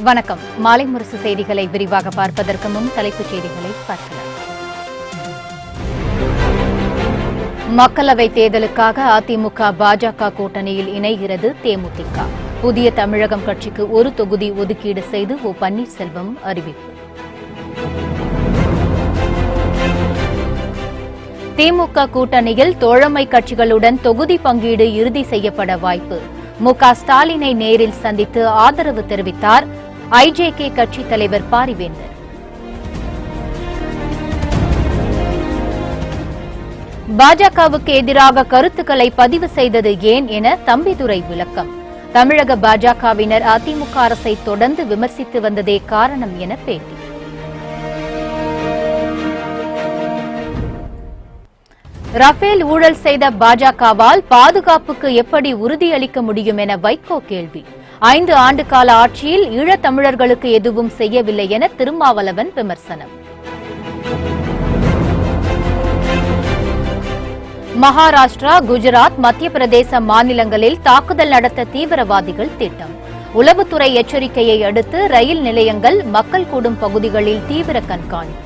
வணக்கம். மாலை முரசு செய்திகளை விரிவாக பார்ப்பதற்கு முன் தலைப்புச் செய்திகளை பார்க்கலாம். மக்களவைத் தேர்தலுக்காக அதிமுக பாஜக கூட்டணியில் இணைகிறது தேமுதிக. புதிய தமிழகம் கட்சிக்கு ஒரு தொகுதி ஒதுக்கீடு செய்து ஓ பன்னீர்செல்வம் அறிவிப்பு. திமுக கூட்டணியில் தோழமை கட்சிகளுடன் தொகுதி பங்கீடு இறுதி செய்யப்பட வாய்ப்பு. மு.க. ஸ்டாலினை நேரில் சந்தித்து ஆதரவு தெரிவித்தார் ஐஜேகே கட்சித் தலைவர் பாரிவேந்தர். பாஜகவுக்கு எதிராக கருத்துக்களை பதிவு செய்தது ஏன் என தம்பிதுரை விளக்கம். தமிழக பாஜகவினர் அதிமுக அரசை தொடர்ந்து விமர்சித்து வந்ததே காரணம் என பேட்டி. ரஃபேல் ஊழல் செய்த பாஜகவால் பாதுகாப்புக்கு எப்படி உறுதியளிக்க முடியும் என வைகோ கேள்வி. 5 ஆண்டு கால ஆட்சியில் ஈழத்தமிழர்களுக்கு எதுவும் செய்யவில்லை என திருமாவளவன் விமர்சனம். மகாராஷ்டிரா, குஜராத், மத்திய பிரதேச மாநிலங்களில் தாக்குதல் நடத்த தீவிரவாதிகள் திட்டம். உளவுத்துறை எச்சரிக்கையை அடுத்து ரயில் நிலையங்கள், மக்கள் கூடும் பகுதிகளில் தீவிர கண்காணிப்பு.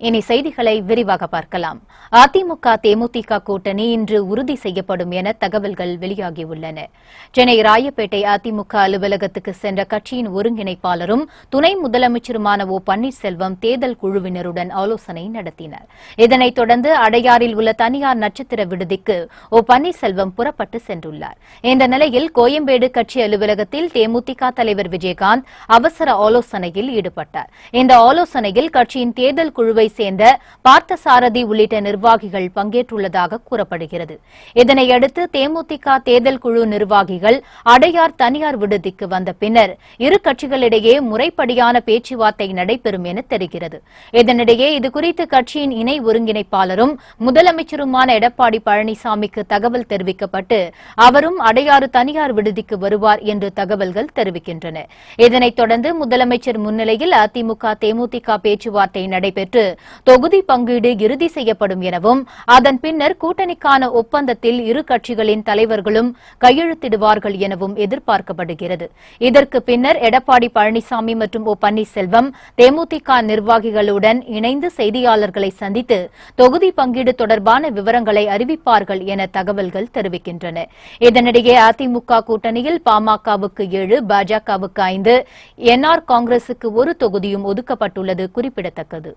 இனி செய்திகளை விரிவாக பார்க்கலாம். அதிமுக தேமுதிக கூட்டணி இன்று உறுதி செய்யப்படும் என தகவல்கள் வெளியாகியுள்ளன. சென்னை ராயப்பேட்டை அதிமுக அலுவலகத்துக்கு சென்ற கட்சியின் ஒருங்கிணைப்பாளரும் துணை முதலமைச்சருமான ஓ பன்னீர்செல்வம் தேர்தல் குழுவினருடன் ஆலோசனை நடத்தினர். இதனைத் தொடர்ந்து அடையாறில் உள்ள தனியார் நட்சத்திர விடுதிக்கு ஓ பன்னீர்செல்வம் புறப்பட்டு சென்றுள்ளார். இந்த நிலையில் கோயம்பேடு கட்சி அலுவலகத்தில் தேமுதிக தலைவர் விஜயகாந்த் அவசர ஆலோசனையில் ஈடுபட்டார். இந்த ஆலோசனையில் கட்சியின் தேர்தல் குழுவை சேர்ந்த பார்த்தசாரதி உள்ளிட்ட நிர்வாகிகள் பங்கேற்றுள்ளதாக கூறப்படுகிறது. இதனையடுத்து தேமுதிக தேர்தல் குழு நிர்வாகிகள் அடையார் தனியார் விடுதிக்கு வந்த பின்னர் இரு கட்சிகளிடையே முறைப்படியான பேச்சுவார்த்தை நடைபெறும் என தெரிகிறது. இதனிடையே இதுகுறித்து கட்சியின் இணை ஒருங்கிணைப்பாளரும் முதலமைச்சருமான எடப்பாடி பழனிசாமிக்கு தகவல் தெரிவிக்கப்பட்டு அவரும் அடையாறு தனியார் விடுதிக்கு வருவார் என்று தகவல்கள் தெரிவிக்கின்றன. இதனைத் தொடர்ந்து முதலமைச்சர் முன்னிலையில் அதிமுக தேமுதிக பேச்சுவார்த்தை நடைபெற்று தொகுதி பங்கீடு இறுதி செய்யப்படும் எனவும் அதன் பின்னர் கூட்டணிக்கான ஒப்பந்தத்தில் இரு கட்சிகளின் தலைவர்களும் கையெழுத்திடுவார்கள் எனவும் எதிர்பார்க்கப்படுகிறது. இதற்கு பின்னர் எடப்பாடி பழனிசாமி மற்றும் ஓ பன்னீர்செல்வம் தேமுதிக நிர்வாகிகளுடன் இணைந்து செய்தியாளர்களை சந்தித்து தொகுதி பங்கீடு தொடர்பான விவரங்களை அறிவிப்பார்கள் என தகவல்கள் தெரிவிக்கின்றன. இதனிடையே அதிமுக கூட்டணியில் பாமகவுக்கு 7, பாஜகவுக்கு 5, என்ஆர் காங்கிரசுக்கு 1 தொகுதியும் ஒதுக்கப்பட்டுள்ளது குறிப்பிடத்தக்கது.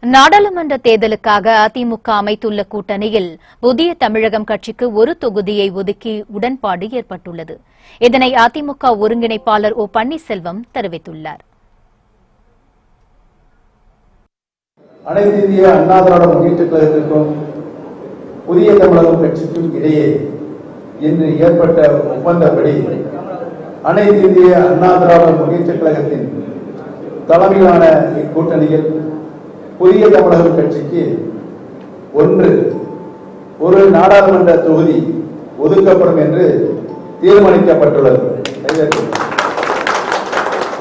நாடாளுமன்ற தேர்தலுக்காக அதிமுக அமைத்துள்ள கூட்டணியில் புதிய தமிழகம் கட்சிக்கு 1 தொகுதியை ஒதுக்கி உடன்பாடு ஏற்பட்டுள்ளது. இதனை அதிமுக ஒருங்கிணைப்பாளர் ஓ பன்னீர்செல்வம் தெரிவித்துள்ளார். அனைத்து இந்திய அண்ணா திராவிட முன்னேற்றக் கழகத்திற்கும் புதிய தமிழகம் கட்சிக்கும் இடையே இன்று ஏற்பட்ட ஒப்பந்தப்படி அனைத்து இந்திய அண்ணா திராவிட முன்னேற்றக் கழகத்தின் தலைமையிலான இக்கூட்டணியில் புதிய தமிழகம் கட்சிக்கு ஒரு நாடாளுமன்ற தொகுதி ஒதுக்கப்படும் என்று தீர்மானிக்கப்பட்டுள்ளது.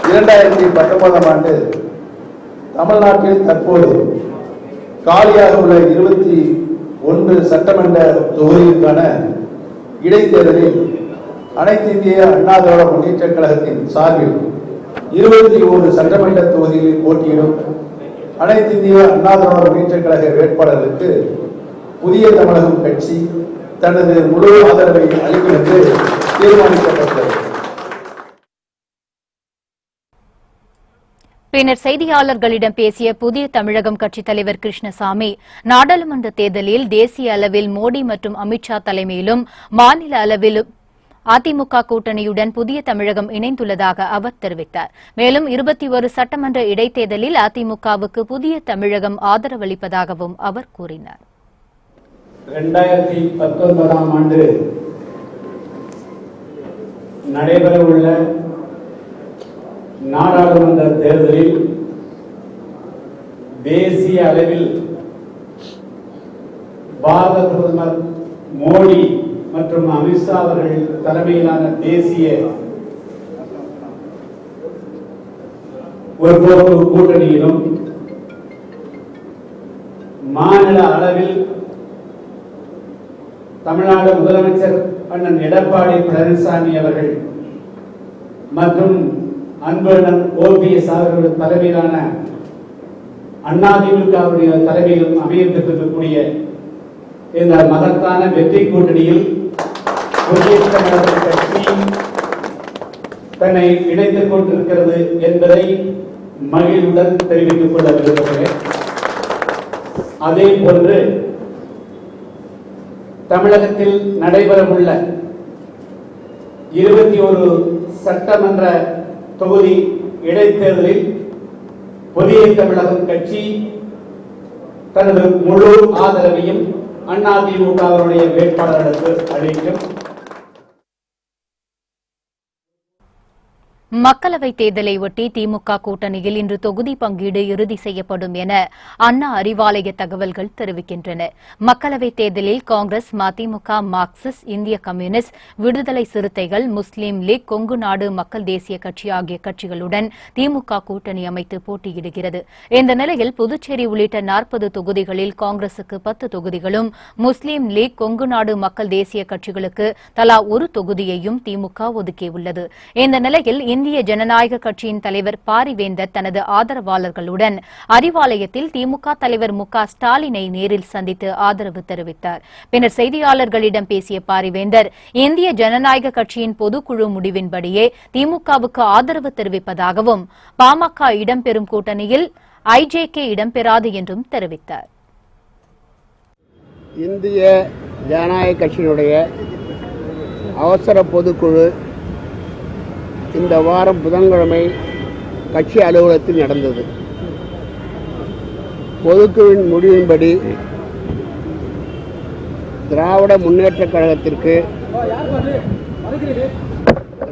2019ஆம் ஆண்டு தமிழ்நாட்டில் தற்போது காலியாக உள்ள 21 சட்டமன்ற தொகுதிகளுக்கான இடைத்தேர்தலில் அனைத்து இந்திய அண்ணா திராவிட முன்னேற்றக் கழகத்தின் சார்பில் 21 சட்டமன்ற தொகுதிகளில் போட்டியிடும் அனைத்து இந்திய அண்ணா திராவிட முன்னேற்றக் கழக வேட்பாளர்களுக்கு புதிய தமிழகம் கட்சி தனது முழு ஆதரவை அளிக்கும் என்று தீர்மானிக்கப்பட்டது. பின்னர் செய்தியாளர்களிடம் பேசிய புதிய தமிழகம் கட்சித் தலைவர் கிருஷ்ணசாமி, நாடாளுமன்ற தேர்தலில் தேசிய அளவில் மோடி மற்றும் அமித்ஷா தலைமையிலும் மாநில அளவிலும் அதிமுக கூட்டணியுடன் புதிய தமிழகம் இணைந்துள்ளதாக அவர் தெரிவித்தார். மேலும் 21 சட்டமன்ற இடைத்தேர்தலில் அதிமுகவுக்கு புதிய தமிழகம் ஆதரவளிப்பதாகவும் அவர் கூறினார். 2019ஆம் ஆண்டு நடைபெறவுள்ள நாடாளுமன்ற தேர்தலில் தேசிய அளவில் பாரத பிரதமர் மோடி மற்றும் அமித்ஷா அவர்கள் தலைமையிலான தேசிய ஒருபோக்கு கூட்டணியிலும் மாநில அளவில் தமிழ்நாடு முதலமைச்சர் அண்ணன் எடப்பாடி பழனிசாமி அவர்கள் மற்றும் அன்பு அண்ணன் ஓபிஎஸ் அவர்கள் தலைமையிலான அதிமுகவுடைய தலைமையிலும் அமையப்பட்டிருக்கக்கூடிய இந்த மகத்தான வெற்றி கூட்டணியில் புதிய தமிழக கட்சி தன்னை இணைத்துக் கொண்டிருக்கிறது என்பதை மகிழ்வுடன் தெரிவித்துக் கொள்ள விரும்புகிறேன். அதே போன்று தமிழகத்தில் நடைபெறவுள்ள 21 சட்டமன்ற தொகுதி இடைத்தேர்தலில் புதிய தமிழகம் கட்சி தனது முழு ஆதரவையும் அதிமுகவினுடைய வேட்பாளர்களுக்கு அளிக்கும். மக்களவைத் தேர்தலை ஒட்டி திமுக கூட்டணியில் இன்று தொகுதி பங்கீடு இறுதி செய்யப்படும் என அண்ணா அறிவாலய தகவல்கள் தெரிவிக்கின்றன. மக்களவைத் தேர்தலில் காங்கிரஸ், மதிமுக, மார்க்சிஸ்ட், இந்திய கம்யூனிஸ்ட், விடுதலை சிறுத்தைகள், முஸ்லீம் லீக், கொங்கு நாடு மக்கள் தேசிய கட்சி ஆகிய கட்சிகளுடன் திமுக கூட்டணி அமைத்து போட்டியிடுகிறது. இந்த நிலையில் புதுச்சேரி உள்ளிட்ட 40 தொகுதிகளில் காங்கிரசுக்கு 10 தொகுதிகளும், முஸ்லீம் லீக், கொங்கு நாடு மக்கள் தேசிய கட்சிகளுக்கு தலா 1 தொகுதியையும் திமுக ஒதுக்கியுள்ளது. இந்த நிலையில் இந்திய ஜனநாயக கட்சியின் தலைவர் பாரிவேந்தர் தனது ஆதரவாளர்களுடன் அறிவாலயத்தில் திமுக தலைவர் மு.க. ஸ்டாலினை நேரில் சந்தித்து ஆதரவு தெரிவித்தார். பின்னர் செய்தியாளர்களிடம் பேசிய பாரிவேந்தர், இந்திய ஜனநாயக கட்சியின் பொதுக்குழு முடிவின்படியே திமுகவுக்கு ஆதரவு தெரிவிப்பதாகவும், பாமக இடம்பெறும் கூட்டணியில் ஐஜேகே இடம்பெறாது என்றும் தெரிவித்தார். இந்திய ஜனநாயக கட்சியினுடைய அவசர பொதுக்குழு இந்த வாரம் புதன்கிழமை கட்சி அலுவலகத்தில் நடந்தது. பொதுக்குழுவின் முடிவின்படி திராவிட முன்னேற்றக் கழகத்திற்கு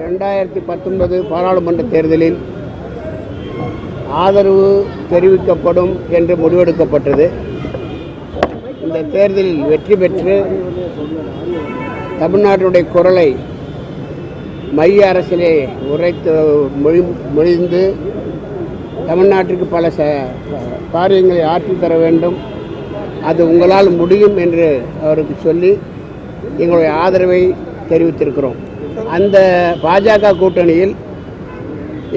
2019 பாராளுமன்ற தேர்தலில் ஆதரவு தெரிவிக்கப்படும் என்று முடிவெடுக்கப்பட்டது. இந்த தேர்தலில் வெற்றி பெற்று தமிழ்நாட்டினுடைய குரலை மைய அரசிலே மொழிந்து தமிழ்நாட்டிற்கு பல காரியங்களை ஆற்றித் தர வேண்டும், அது உங்களால் முடியும் என்று அவருக்கு சொல்லி எங்களுடைய ஆதரவை தெரிவித்திருக்கிறோம். அந்த பாஜக கூட்டணியில்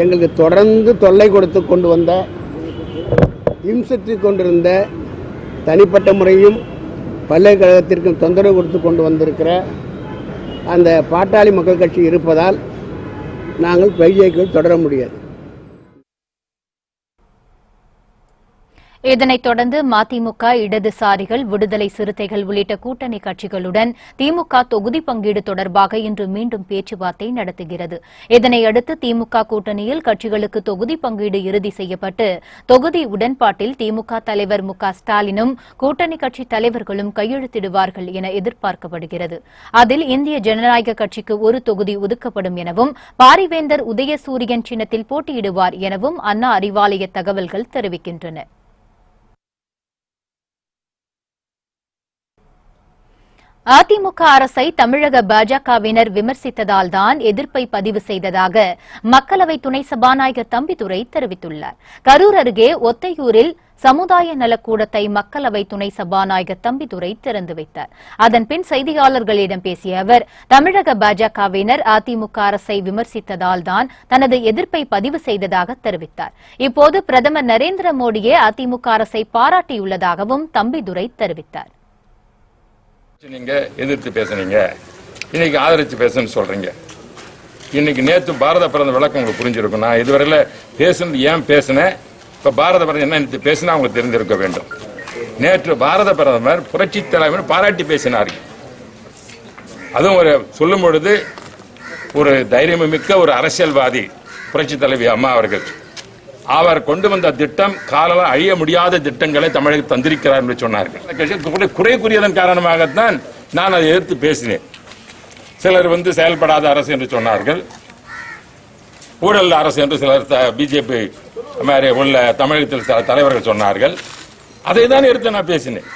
எங்களுக்கு தொடர்ந்து தொல்லை கொடுத்து கொண்டு வந்த, இம்சித்து கொண்டிருந்த, தனிப்பட்ட முறையும் பல்கலைக்கழகத்திற்கும் தொந்தரவு கொடுத்து கொண்டு வந்திருக்கிற அந்த பாட்டாளி மக்கள் கட்சி இருப்பதால் நாங்கள் பைஜேக்கு தொடர முடியாது. இதனைத் தொடர்ந்து மதிமுக, இடதுசாரிகள், விடுதலை சிறுத்தைகள் உள்ளிட்ட கூட்டணி கட்சிகளுடன் திமுக தொகுதி பங்கீடு தொடர்பாக இன்று மீண்டும் பேச்சுவார்த்தை நடத்துகிறது. இதனையடுத்து திமுக கூட்டணியில் கட்சிகளுக்கு தொகுதி பங்கீடு இறுதி செய்யப்பட்டு தொகுதி உடன்பாட்டில் திமுக தலைவர் மு.க. ஸ்டாலினும் கூட்டணி கட்சி தலைவர்களும் கையெழுத்திடுவார்கள் என எதிர்பார்க்கப்படுகிறது. அதில் இந்திய ஜனநாயக கட்சிக்கு 1 தொகுதி ஒதுக்கப்படும் எனவும், பாரிவேந்தர் உதயசூரியன் சின்னத்தில் போட்டியிடுவார் எனவும் அண்ணா அறிவாலய தகவல்கள் தெரிவிக்கின்றன. அதிமுக அரசை தமிழக பாஜகவினர் விமர்சித்ததால்தான் எதிர்ப்பை பதிவு செய்ததாக மக்களவை துணை சபாநாயகர் தம்பிதுரை தெரிவித்துள்ளார். கரூர் அருகே ஒத்தையூரில் சமுதாய நலக்கூடத்தை மக்களவை துணை சபாநாயகர் தம்பிதுரை திறந்து வைத்தார். அதன்பின் செய்தியாளர்களிடம் பேசிய அவர், தமிழக பாஜகவினர் அதிமுக அரசை விமர்சித்ததால்தான் தனது எதிர்ப்பை பதிவு செய்ததாக தெரிவித்தார். இப்போது பிரதமர் நரேந்திர மோடியே அதிமுக அரசை பாராட்டியுள்ளதாகவும் தம்பிதுரை தெரிவித்தார். நீங்க எதிர்த்து பேசுனீங்க, இன்னைக்கு ஆதரிச்சு பேசுன்னு சொல்றீங்க. இன்னைக்கு நேற்று பாரத பிறந்த விளக்கம் உங்களுக்கு புரிஞ்சிருக்கும். நான் இதுவரையில பேசுனது ஏன் பேசினேன், இப்ப பாரத பிறந்த என்ன நேற்று பேசினா உங்களுக்கு தெரிந்திருக்க வேண்டும். நேற்று பாரத பிரதமர் புரட்சி தலைவர் பாராட்டி பேசினார்கள். அதுவும் ஒரு சொல்லும் பொழுது ஒரு தைரியமிக்க ஒரு அரசியல்வாதி புரட்சி தலைவி அம்மா அவர்கள், அவர் கொண்டு வந்த திட்டம் காலம் அழிய முடியாத திட்டங்களை தமிழகம் தந்திருக்கிறார் என்று சொன்னார்கள். குறைக்குரியதன் காரணமாகத்தான் நான் அதை எதிர்த்து பேசினேன். சிலர் செயல்படாத அரசு என்று சொன்னார்கள், ஊழல் அரசு என்று சிலர் பிஜேபி மாதிரி உள்ள தமிழகத்தில் சில தலைவர்கள் சொன்னார்கள். அதை தான் எடுத்து நான் பேசினேன்.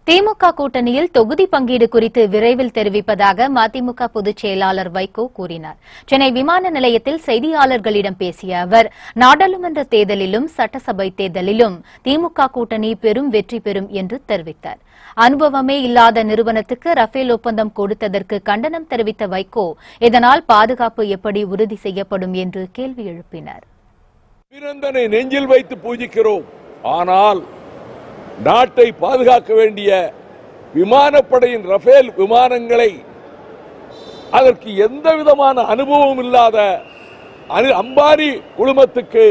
திமுக கூட்டணியில் தொகுதி பங்கீடு குறித்து விரைவில் தெரிவிப்பதாக மதிமுக பொதுச் செயலாளர் வைகோ கூறினார். சென்னை விமான நிலையத்தில் செய்தியாளர்களிடம் பேசிய அவர், நாடாளுமன்ற தேர்தலிலும் சட்டசபை தேர்தலிலும் திமுக கூட்டணி பெரும் வெற்றி பெறும் என்று தெரிவித்தார். அனுபவமே இல்லாத நிறுவனத்துக்கு ரஃபேல் ஒப்பந்தம் கொடுத்ததற்கு கண்டனம் தெரிவித்த வைகோ, இதனால் பாதுகாப்பு எப்படி உறுதி செய்யப்படும் என்று கேள்வி எழுப்பினார். நெஞ்சில் வைத்து பூஜிக்கிறோம், ஆனால் நாட்டை பாதுகாக்க வேண்டிய விமானப்படையின் ரஃபேல் விமானங்களை அதற்கு எந்த விதமான அனுபவம் இல்லாத அம்பானி குழுமத்துக்கு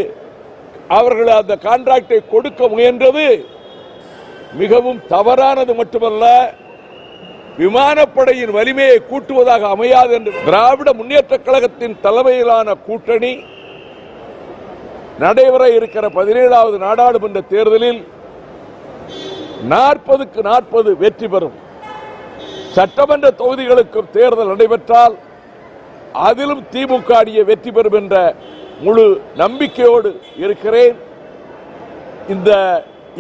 அவர்கள் அந்த கான்ட்ராக்டை கொடுக்க முயன்றது மிகவும் தவறானது மட்டுமல்ல, விமானப்படையின் வலிமையை கூட்டுவதாக அமையாது என்று திராவிட முன்னேற்ற கழகத்தின் தலைமையிலான கூட்டணி நடைபெற இருக்கிற 17வது நாடாளுமன்ற தேர்தலில் 40க்கு 40 வெற்றி பெறும். சட்டமன்ற தொகுதிகளுக்கும் தேர்தல் நடைபெற்றால் அதிலும் திமுக அணியை வெற்றி பெறும் என்ற முழு நம்பிக்கையோடு இருக்கிறேன்.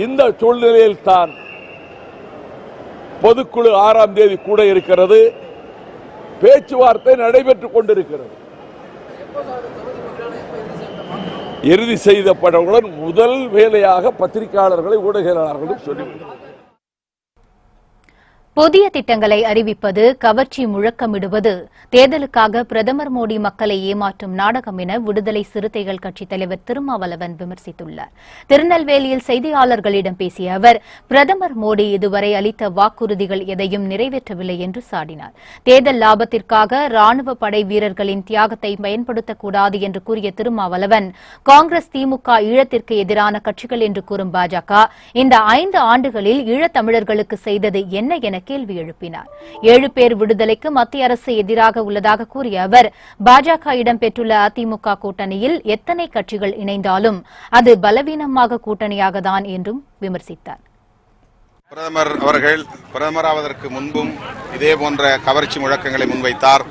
இந்த சூழ்நிலையில் தான் பொதுக்குழு 6ஆம் தேதி கூட இருக்கிறது, பேச்சுவார்த்தை நடைபெற்றுக் கொண்டிருக்கிறது. இறுதி செய்யப்பட்டவுடன் முதல் வேலையாக பத்திரிகையாளர்களை ஊடகவியலாளர்களும் சொல்லிவிட்டனர். புதிய திட்டங்களை அறிவிப்பது, கவர்ச்சி முழக்கமிடுவது தேர்தலுக்காக பிரதமர் மோடி மக்களை ஏமாற்றும் நாடகம் என விடுதலை சிறுத்தைகள் கட்சித் தலைவர் திருமாவளவன் விமர்சித்துள்ளார். திருநெல்வேலியில் செய்தியாளர்களிடம் பேசிய அவர், பிரதமர் மோடி இதுவரை அளித்த வாக்குறுதிகள் எதையும் நிறைவேற்றவில்லை என்று சாடினார். தேர்தல் லாபத்திற்காக ராணுவ படை வீரர்களின் தியாகத்தை பயன்படுத்தக்கூடாது என்று கூறிய திருமாவளவன், காங்கிரஸ், திமுக ஈழத்திற்கு எதிரான கட்சிகள் என்று கூறும் பாஜக இந்த 5 ஆண்டுகளில் ஈழத்தமிழர்களுக்கு செய்தது என்ன என கேள்வி எழுப்பினார். 7 பேர் விடுதலைக்கு மத்திய அரசு எதிராக உள்ளதாக கூறிய அவர், பாஜக இடம்பெற்றுள்ள அதிமுக கூட்டணியில் எத்தனை கட்சிகள் இணைந்தாலும் அது பலவீனமாக கூட்டணியாக தான் என்றும் விமர்சித்தார். பிரதமர் அவர்கள் பிரதமராவதற்கு முன்பும் இதே போன்ற கவர்ச்சி முழக்கங்களை முன்வைத்தார்.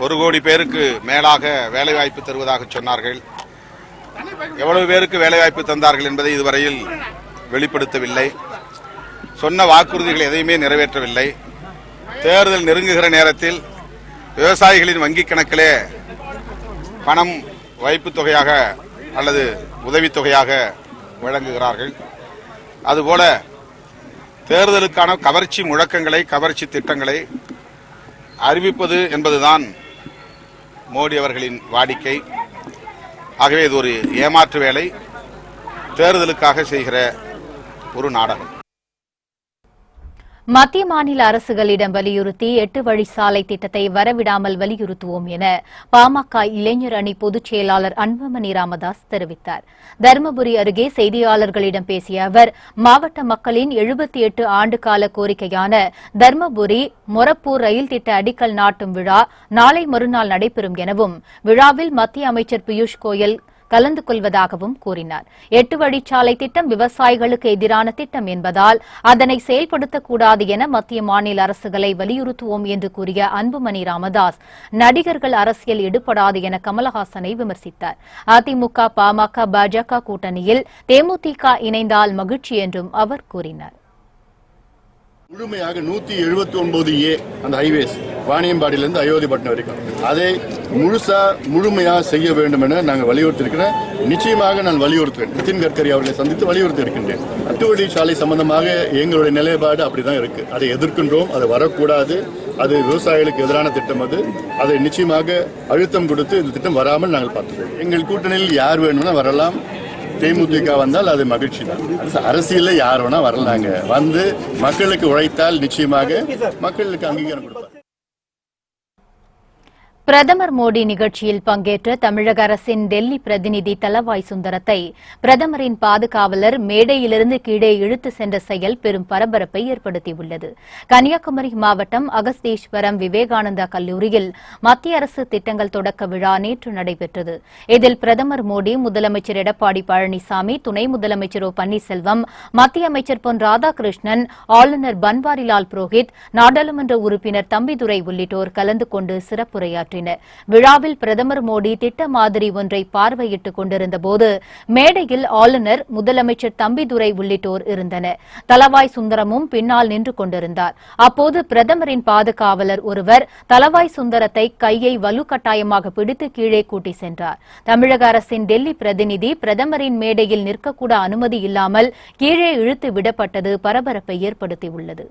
1 கோடி பேருக்கு மேலாக வேலைவாய்ப்பு தருவதாக சொன்னார்கள். எவ்வளவு பேருக்கு வேலைவாய்ப்பு தந்தார்கள் என்பதை இதுவரையில் வெளிப்படுத்தவில்லை. சொன்ன வாக்குறுதிகள் எதையுமே நிறைவேற்றவில்லை. தேர்தல் நெருங்குகிற நேரத்தில் விவசாயிகளின் வங்கிக் கணக்கிலே பணம் வைப்பு தொகையாக அல்லது உதவித்தொகையாக வழங்குகிறார்கள். அதுபோல தேர்தலுக்கான கவர்ச்சி முழக்கங்களை, கவர்ச்சி திட்டங்களை அறிவிப்பது என்பதுதான் மோடி அவர்களின் வாடிக்கை. ஆகவே இது ஒரு ஏமாற்று வேலை, தேர்தலுக்காக செய்கிற ஒரு நாடகம். மத்திய மாநில அரசுகளிடம் வலியுறுத்தி 8 வழிச்சாலை திட்டத்தை வரவிடாமல் வலியுறுத்துவோம் என பாமக இளைஞர் அணி பொதுச் செயலாளர் அன்புமணி ராமதாஸ் தெரிவித்தார். தருமபுரி அருகே செய்தியாளர்களிடம் பேசிய அவர், மாவட்ட மக்களின் 78 ஆண்டு கால கோரிக்கையான தருமபுரி மொரப்பூர் ரயில் திட்ட அடிக்கல் நாட்டும் விழா நாளை மறுநாள் நடைபெறும் எனவும், விழாவில் மத்திய அமைச்சர் பியூஷ் கோயல் கலந்து கொள்வதாகவும் கூறினார். 8 வழிச்சாலை திட்டம் விவசாயிகளுக்கு எதிரான திட்டம் என்பதால் அதனை செயல்படுத்தக்கூடாது என மத்திய மாநில அரசுகளை வலியுறுத்துவோம் என்று கூறிய அன்புமணி ராமதாஸ், நடிகர்கள் அரசியல் ஈடுபடாது என கமலஹாசனை விமர்சித்தார். அதிமுக, பாமக, பாஜக கூட்டணியில் தேமுதிக இணைந்தால் மகிழ்ச்சி என்றும் அவர் கூறினார். முழுமையாக 179A அந்த ஹைவேஸ் வாணியம்பாடியிலிருந்து அயோத்திப்பட்டினம் வரைக்கும் அதை முழுமையாக செய்ய வேண்டும் என நாங்கள் வலியுறுத்தியிருக்கிறேன். நிச்சயமாக நான் வலியுறுத்துவேன். நிதின் கட்கரி அவர்களை சந்தித்து வலியுறுத்தி இருக்கின்றேன். 8 வழிச்சாலை சம்பந்தமாக எங்களுடைய நிலைப்பாடு அப்படிதான் இருக்கு. அதை எதிர்க்கின்றோம். அது வரக்கூடாது. அது விவசாயிகளுக்கு எதிரான திட்டம். அதை நிச்சயமாக அழுத்தம் கொடுத்து இந்த திட்டம் வராமல் நாங்கள் பார்த்துக்கொள்வோம். எங்கள் கூட்டணியில் யார் வேணும்னா வரலாம். தேமுதிக வந்தால் அது மகிழ்ச்சி தான். அரசியல்ல யார் வேணா வரலாங்க. வந்து மக்களுக்கு உழைத்தால் நிச்சயமாக மக்களுக்கு அங்கீகாரம் கொடுப்பார். பிரதமர் மோடி நிகழ்ச்சியில் பங்கேற்ற தமிழக அரசின் டெல்லி பிரதிநிதி தளவாய் சுந்தரத்தை பிரதமரின் பாதுகாவலர் மேடையிலிருந்து கீழே இழுத்து சென்ற செயல் பெரும் பரபரப்பை ஏற்படுத்தியுள்ளது. கன்னியாகுமரி மாவட்டம் அகஸ்தீஸ்வரம் விவேகானந்தா கல்லூரியில் மத்திய அரசு திட்டங்கள் தொடக்க விழா நேற்று நடைபெற்றது. இதில் பிரதமர் மோடி, முதலமைச்சர் எடப்பாடி பழனிசாமி, துணை முதலமைச்சர் ஓ பன்னீர்செல்வம், மத்திய அமைச்சர் பொன் ராதாகிருஷ்ணன், ஆளுநர் பன்வாரிலால் புரோஹித், நாடாளுமன்ற உறுப்பினர் தம்பிதுரை உள்ளிட்டோர் கலந்து கொண்டு சிறப்புரையாற்றினர். நடைபெற்றன. விழாவில் பிரதமர் மோடி திட்ட மாதிரி ஒன்றை பார்வையிட்டுக் கொண்டிருந்தபோது மேடையில் ஆளுநர், முதலமைச்சர் தம்பிதுரை உள்ளிட்டோர் இருந்தனர். தளவாய் சுந்தரமும் பின்னால் நின்று கொண்டிருந்தார். அப்போது பிரதமரின் பாதுகாவலர் ஒருவர் தளவாய் சுந்தரத்தை கையை வலுக்கட்டாயமாக பிடித்து கீழே கூட்டி சென்றார். தமிழக அரசின் டெல்லி பிரதிநிதி பிரதமரின் மேடையில் நிற்கக்கூட அனுமதி இல்லாமல் கீழே இழுத்து விடப்பட்டது பரபரப்பை ஏற்படுத்தியுள்ளது.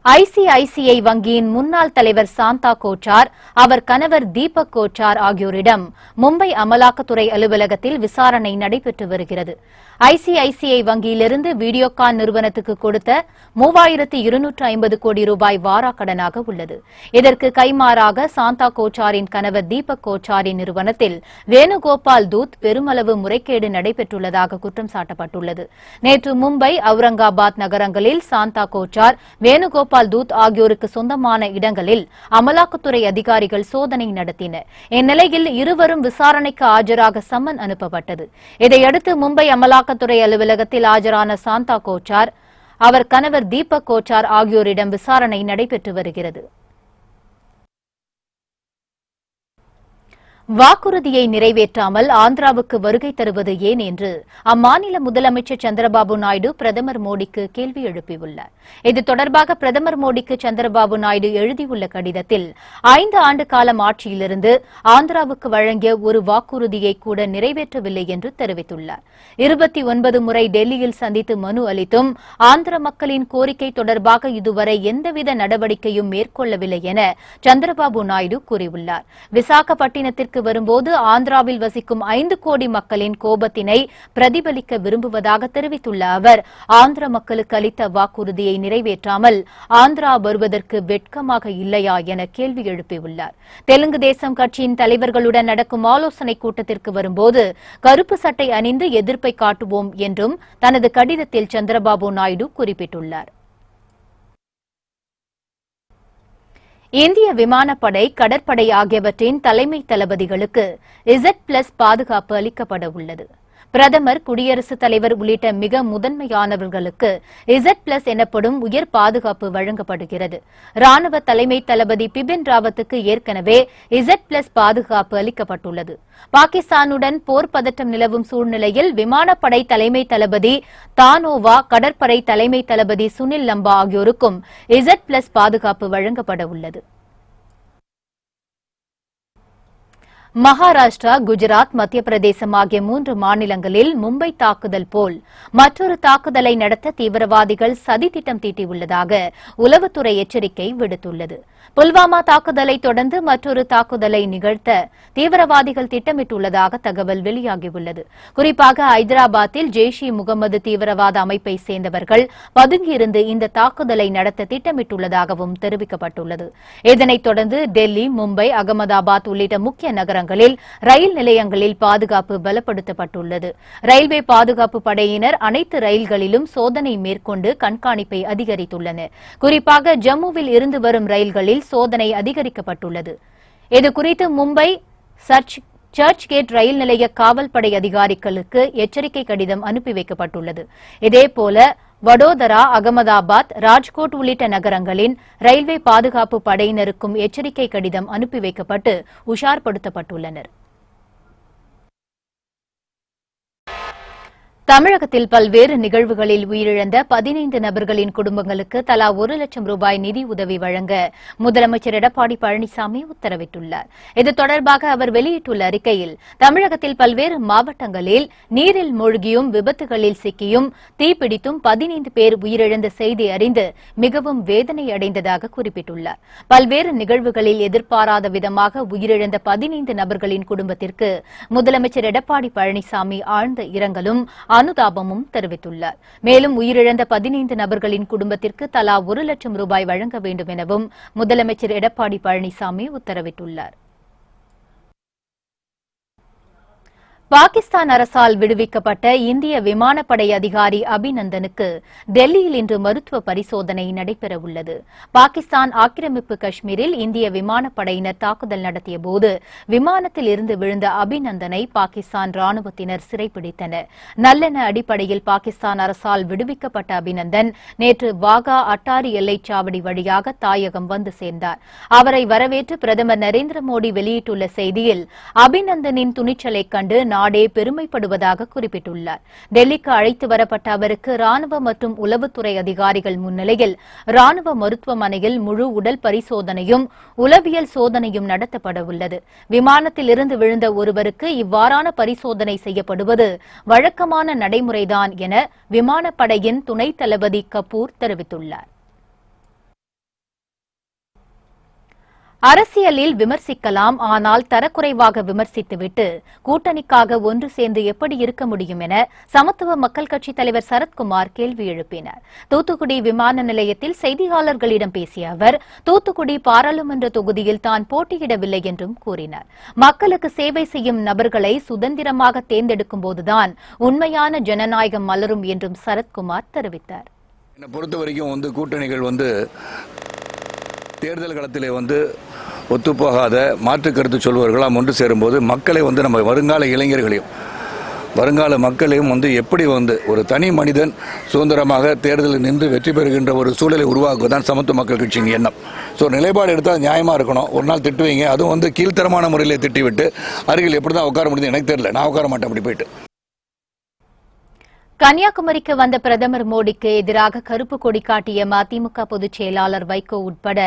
ஐசிஐசிஐ வங்கியின் முன்னாள் தலைவர் சாந்தா கோச்சார், அவர் கணவர் தீபக் கோச்சார் ஆகியோரிடம் மும்பை அமலாக்கத்துறை அலுவலகத்தில் விசாரணை நடைபெற்று வருகிறது. ஐசிஐசிஐ வங்கியிலிருந்து வீடியோகான் நிறுவனத்துக்கு கொடுத்த 3250 கோடி ரூபாய் வாராக்கடனாக உள்ளது. இதற்கு கைமாறாக சாந்தா கோச்சாரின் கணவர் தீபக் கோச்சாரின் நிறுவனத்தில் வேணுகோபால் தூத் பெருமளவு முறைகேடு நடைபெற்றுள்ளதாக குற்றம் சாட்டப்பட்டுள்ளது. நேற்று மும்பை, அவுரங்காபாத் நகரங்களில் சாந்தா கோச்சார், வேணுகோபால் தூத் ஆகியோருக்கு சொந்தமான இடங்களில் அமலாக்கத்துறை அதிகாரிகள் சோதனை நடத்தினர். இந்நிலையில் இருவரும் விசாரணைக்கு ஆஜராக சம்மன் அனுப்பப்பட்டது. இதையடுத்து மும்பை அமலாக்கத்துறை அலுவலகத்தில் ஆஜரான சாந்தா கோச்சார், அவர் கணவர் தீபக் கோச்சார் ஆகியோரிடம் விசாரணை நடைபெற்று வருகிறது. வாக்குறுதியை நிறைவேற்றாமல் ஆந்திராவுக்கு வருகை தருவது ஏன் என்று அம்மாநில முதலமைச்சர் சந்திரபாபு நாயுடு பிரதமர் மோடிக்கு கேள்வி எழுப்பியுள்ளார். இது தொடர்பாக பிரதமர் மோடிக்கு சந்திரபாபு நாயுடு எழுதியுள்ள கடிதத்தில் 5 ஆண்டு காலம் ஆட்சியிலிருந்து ஆந்திராவுக்கு வழங்கிய ஒரு வாக்குறுதியை கூட நிறைவேற்றவில்லை என்று தெரிவித்துள்ளார். 29 முறை டெல்லியில் சந்தித்து மனு அளித்தும் ஆந்திர மக்களின் கோரிக்கை தொடர்பாக இதுவரை எந்தவித நடவடிக்கையும் மேற்கொள்ளவில்லை என சந்திரபாபு நாயுடு கூறியுள்ளார். விசாகப்பட்டினத்திற்கு வரும்போது ஆந்திராவில் வசிக்கும் 5 கோடி மக்களின் கோபத்தினை பிரதிபலிக்க விரும்புவதாக தெரிவித்துள்ள அவர், ஆந்திர மக்களுக்கு அளித்த வாக்குறுதியை நிறைவேற்றாமல் ஆந்திரா வருவதற்கு வெட்கமாக இல்லையா என கேள்வி எழுப்பியுள்ளார். தெலுங்கு தேசம் கட்சியின் தலைவர்களுடன் நடக்கும் ஆலோசனைக் கூட்டத்திற்கு வரும்போது கருப்பு சட்டை அணிந்து எதிர்ப்பை காட்டுவோம் என்றும் தனது கடிதத்தில் சந்திரபாபு நாயுடு குறிப்பிட்டுள்ளார். இந்திய விமானப்படை, கடற்படை ஆகியவற்றின் தலைமை தளபதிகளுக்கு Z+ பாதுகாப்பு அளிக்கப்பட உள்ளது. பிரதமர், குடியரசுத் தலைவர் உள்ளிட்ட மிக முதன்மையானவர்களுக்கு Z+ எனப்படும் உயர் பாதுகாப்பு வழங்கப்படுகிறது. ராணுவ தலைமை தளபதி பிபின் ராவத்துக்கு ஏற்கனவே Z+ பாதுகாப்பு அளிக்கப்பட்டுள்ளது. பாகிஸ்தானுடன் போர் பதட்டம் நிலவும் சூழ்நிலையில் விமானப்படை தலைமை தளபதி தானோவா, கடற்படை தலைமை தளபதி சுனில் லம்பா ஆகியோருக்கும் Z+ பாதுகாப்பு வழங்கப்பட உள்ளது. மகாராஷ்டிரா, குஜராத், மத்திய பிரதேசம் ஆகிய 3 மாநிலங்களில் மும்பை தாக்குதல் போல் மற்றொரு தாக்குதலை நடத்த தீவிரவாதிகள் சதித்திட்டம் தீட்டியுள்ளதாக உளவுத்துறை எச்சரிக்கை விடுத்துள்ளது. புல்வாமா தாக்குதலை தொடர்ந்து மற்றொரு தாக்குதலை நிகழ்த்த தீவிரவாதிகள் திட்டமிட்டுள்ளதாக தகவல் வெளியாகியுள்ளது. குறிப்பாக ஐதராபாத்தில் ஜெய்ஷ்-இ முகமது தீவிரவாத அமைப்பை சேர்ந்தவர்கள் பதுங்கியிருந்து இந்த தாக்குதலை நடத்த திட்டமிட்டுள்ளதாகவும் தெரிவிக்கப்பட்டுள்ளது. இதனைத் தொடர்ந்து டெல்லி, மும்பை, அகமதாபாத் உள்ளிட்ட முக்கிய நகரங்களில் ரயில் நிலையங்களில் பாதுகாப்பு பலப்படுத்தப்பட்டுள்ளது. ரயில்வே பாதுகாப்பு படையினர் அனைத்து ரயில்களிலும் சோதனை மேற்கொண்டு கண்காணிப்பை அதிகரித்துள்ளனர். குறிப்பாக ஜம்முவில் இருந்து வரும் ரயில்களில் சோதனை அதிகரிக்கப்பட்டுள்ளது. இதுகுறித்து மும்பை சர்ச் கேட் ரயில் நிலைய காவல்படை அதிகாரிகளுக்கு எச்சரிக்கை கடிதம் அனுப்பி வைக்கப்பட்டுள்ளது. இதேபோல வடோதரா, அகமதாபாத், ராஜ்கோட் உள்ளிட்ட நகரங்களின் ரயில்வே பாதுகாப்பு படையினருக்கும் எச்சரிக்கை கடிதம் அனுப்பி வைக்கப்பட்டு உஷார்படுத்தப்பட்டுள்ளனர். தமிழகத்தில் பல்வேறு நிகழ்வுகளில் உயிரிழந்த 15 நபர்களின் குடும்பங்களுக்கு தலா 1 லட்சம் ரூபாய் நிதி உதவி வழங்க முதலமைச்சர் எடப்பாடி பழனிசாமி உத்தரவிட்டுள்ளார். இது தொடர்பாக அவர் வெளியிட்டுள்ள அறிக்கையில், தமிழகத்தில் பல்வேறு மாவட்டங்களில் நீரில் மூழ்கியும் விபத்துகளில் சிக்கியும் தீப்பிடித்தும் 15 பேர் உயிரிழந்த செய்தி அறிந்து மிகவும் வேதனை அடைந்ததாக குறிப்பிட்டுள்ளார். பல்வேறு நிகழ்வுகளில் எதிர்பாராத விதமாக உயிரிழந்த 15 நபர்களின் குடும்பத்திற்கு முதலமைச்சர் எடப்பாடி பழனிசாமி ஆழ்ந்த இரங்கலும் அனுதாபமும் தெரிவித்துள்ளார். மேலும் உயிரிழந்த 15 நபர்களின் குடும்பத்திற்கு தலா 1 லட்சம் ரூபாய் வழங்க வேண்டும் எனவும் முதலமைச்சர் எடப்பாடி பழனிசாமி உத்தரவிட்டுள்ளார். பாகிஸ்தான் அரசால் விடுவிக்கப்பட்ட இந்திய விமானப்படை அதிகாரி அபிநந்தனுக்கு டெல்லியில் இன்று மருத்துவ பரிசோதனை நடைபெறவுள்ளது. பாகிஸ்தான் ஆக்கிரமிப்பு காஷ்மீரில் இந்திய விமானப்படையினர் தாக்குதல் நடத்தியபோது விமானத்தில் இருந்து விழுந்த அபிநந்தனை பாகிஸ்தான் ராணுவத்தினர் சிறைப்பிடித்தனர். நல்லெண்ண அடிப்படையில் பாகிஸ்தான் அரசால் விடுவிக்கப்பட்ட அபிநந்தன் நேற்று வாகா அட்டாரி எல்லைச் சாவடி வழியாக தாயகம் வந்து சேர்ந்தார். அவரை வரவேற்று பிரதமர் நரேந்திர மோடி வெளியிட்டுள்ள செய்தியில் அபிநந்தனின் துணிச்சலைக் கண்டு நாடே பெருமைப்படுவதாக குறிப்பிட்டுள்ளார். டெல்லிக்கு அழைத்து வரப்பட்ட அவருக்கு ராணுவ மற்றும் உளவுத்துறை அதிகாரிகள் முன்னிலையில் ராணுவ மருத்துவமனையில் முழு உடல் பரிசோதனையும் உளவியல் சோதனையும் நடத்தப்பட உள்ளது. விமானத்தில் இருந்து விழுந்த ஒருவருக்கு இவ்வாறான பரிசோதனை செய்யப்படுவது வழக்கமான நடைமுறைதான் என விமானப்படையின் துணை தளபதி கபூர் தெரிவித்துள்ளார். அரசியலில் விமர்சிக்கலாம், ஆனால் தரக்குறைவாக விமர்சித்துவிட்டு கூட்டணிக்காக ஒன்று சேர்ந்து எப்படி இருக்க முடியும் என சமத்துவ மக்கள் கட்சித் தலைவர் சரத்குமார் கேள்வி எழுப்பினார். தூத்துக்குடி விமான நிலையத்தில் செய்தியாளர்களிடம் பேசிய அவர் தூத்துக்குடி பாராளுமன்ற தொகுதியில் தான் போட்டியிடவில்லை என்றும் கூறினார். மக்களுக்கு சேவை செய்யும் நபர்களை சுதந்திரமாக தேர்ந்தெடுக்கும் போதுதான் உண்மையான ஜனநாயகம் மலரும் என்றும் சரத்குமார் தெரிவித்தார். என்னை பொறுத்த வரைக்கும் கூட்டணிகள் தேர்தல் களத்திலே ஒத்துப்போகாத மாற்று கருத்து சொல்வர்களாம் ஒன்று சேரும்போது மக்களை நம்ம வருங்கால இளைஞர்களையும் வருங்கால மக்களையும் எப்படி ஒரு தனி மனிதன் சுதந்திரமாக தேர்தலில் நின்று வெற்றி பெறுகின்ற ஒரு சூழலை உருவாக்குவதுதான் சமத்துவ மக்கள் கட்சியின் எண்ணம். நிலைப்பாடு எடுத்தால் நியாயமாக இருக்கணும். ஒரு நாள் திட்டுவீங்க, அதுவும் கீழ்த்தரமான முறையில் திட்டிவிட்டு அருகில் எப்படி தான் உட்கார முடியுது எனக்கு தெரியல, நான் உட்கார மாட்டேன் அப்படி போயிட்டு. கன்னியாகுமரிக்கு வந்த பிரதமர் மோடிக்கு எதிராக கருப்பு கொடி காட்டிய மதிமுக பொதுச் செயலாளர் வைகோ உட்பட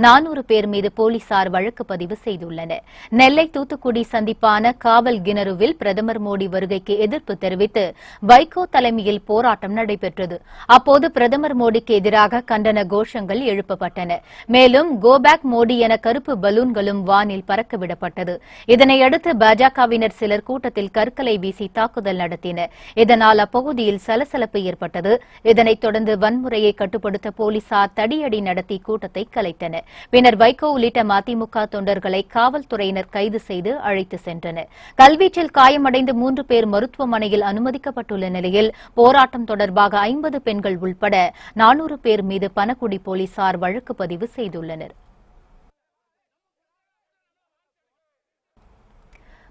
400 பேர் மீது போலீசார் வழக்கு பதிவு செய்துள்ளனர். நெல்லை தூத்துக்குடி சந்திப்பான காவல் கிணறுவில் பிரதமர் மோடி வருகைக்கு எதிர்ப்பு தெரிவித்து வைகோ தலைமையில் போராட்டம் நடைபெற்றது. அப்போது பிரதமர் மோடிக்கு எதிராக கண்டன கோஷங்கள் எழுப்பப்பட்டன. மேலும் கோபேக் மோடி என கருப்பு பலூன்களும் வானில் பறக்கவிடப்பட்டது. இதனையடுத்து பாஜகவினர் சிலர் கூட்டத்தில் கற்களை வீசி தாக்குதல் நடத்தினர். இதனால் அப்பகுதி சலசலப்பு ஏற்பட்டது. இதனைத் தொடர்ந்து வன்முறையை கட்டுப்படுத்த போலீசார் தடியடி நடத்தி கூட்டத்தை கலைத்தனர். பின்னர் வைகோ உள்ளிட்ட மதிமுக தொண்டர்களை காவல்துறையினர் கைது செய்து அழைத்து சென்றனர். கல்வீச்சில் காயமடைந்து 3 பேர் மருத்துவமனையில் அனுமதிக்கப்பட்டுள்ள நிலையில் போராட்டம் தொடர்பாக 50 பெண்கள் உள்பட 400 பேர் மீது பனகுடி போலீசார் வழக்கு பதிவு செய்துள்ளனர்.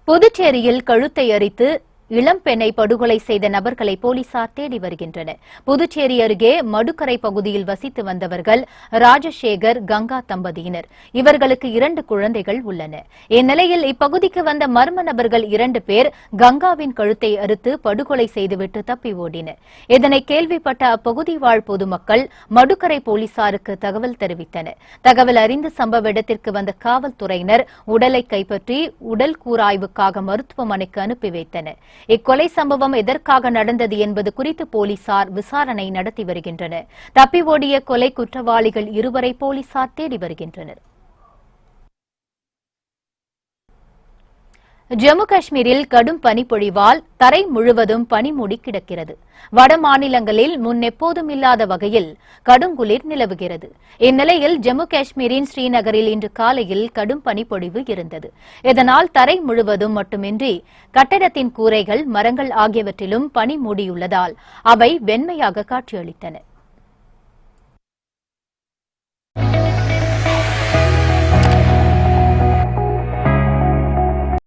புதுச்சேரியில் கழுத்தை அரித்து இளம்பெண்ணை படுகொலை செய்த நபர்களை போலீசார் தேடி வருகின்றனர். புதுச்சேரி அருகே மடுக்கரை பகுதியில் வசித்து வந்தவர்கள் ராஜசேகர் கங்கா தம்பதியினர். இவர்களுக்கு 2 குழந்தைகள் உள்ளனர். இந்நிலையில் இப்பகுதிக்கு வந்த மர்ம நபர்கள் 2 பேர் கங்காவின் கழுத்தை அறுத்து படுகொலை செய்துவிட்டு தப்பி ஓடினர். இதனை கேள்விப்பட்ட அப்பகுதி வாழ் பொதுமக்கள் மடுக்கரை போலீசாருக்கு தகவல் தெரிவித்தனர். தகவல் அறிந்து சம்பவ இடத்திற்கு வந்த காவல்துறையினர் உடலை கைப்பற்றி உடல் கூராய்வுக்காக மருத்துவமனைக்கு அனுப்பி வைத்தனர். இக்கொலை சம்பவம் எதற்காக நடந்தது என்பது குறித்து போலீசார் விசாரணை நடத்தி வருகின்றனர். தப்பி ஓடிய கொலை குற்றவாளிகள் 2 போலீசார் தேடி வருகின்றனர். ஜம்மு காஷ்மீரில் கடும் பனிப்பொழிவால் தரை முழுவதும் பனிமூடி கிடக்கிறது. வட மாநிலங்களில் முன்னெப்போதும் இல்லாத வகையில் கடுங்குளிர் நிலவுகிறது. இந்நிலையில் ஜம்மு காஷ்மீரின் ஸ்ரீநகரில் இன்று காலையில் கடும் பனிப்பொழிவு இருந்தது. இதனால் தரை முழுவதும் மட்டுமின்றி கட்டடத்தின் கூரைகள், மரங்கள் ஆகியவற்றிலும் பனி மூடியுள்ளதால் அவை வெண்மையாக காட்சியளித்தன.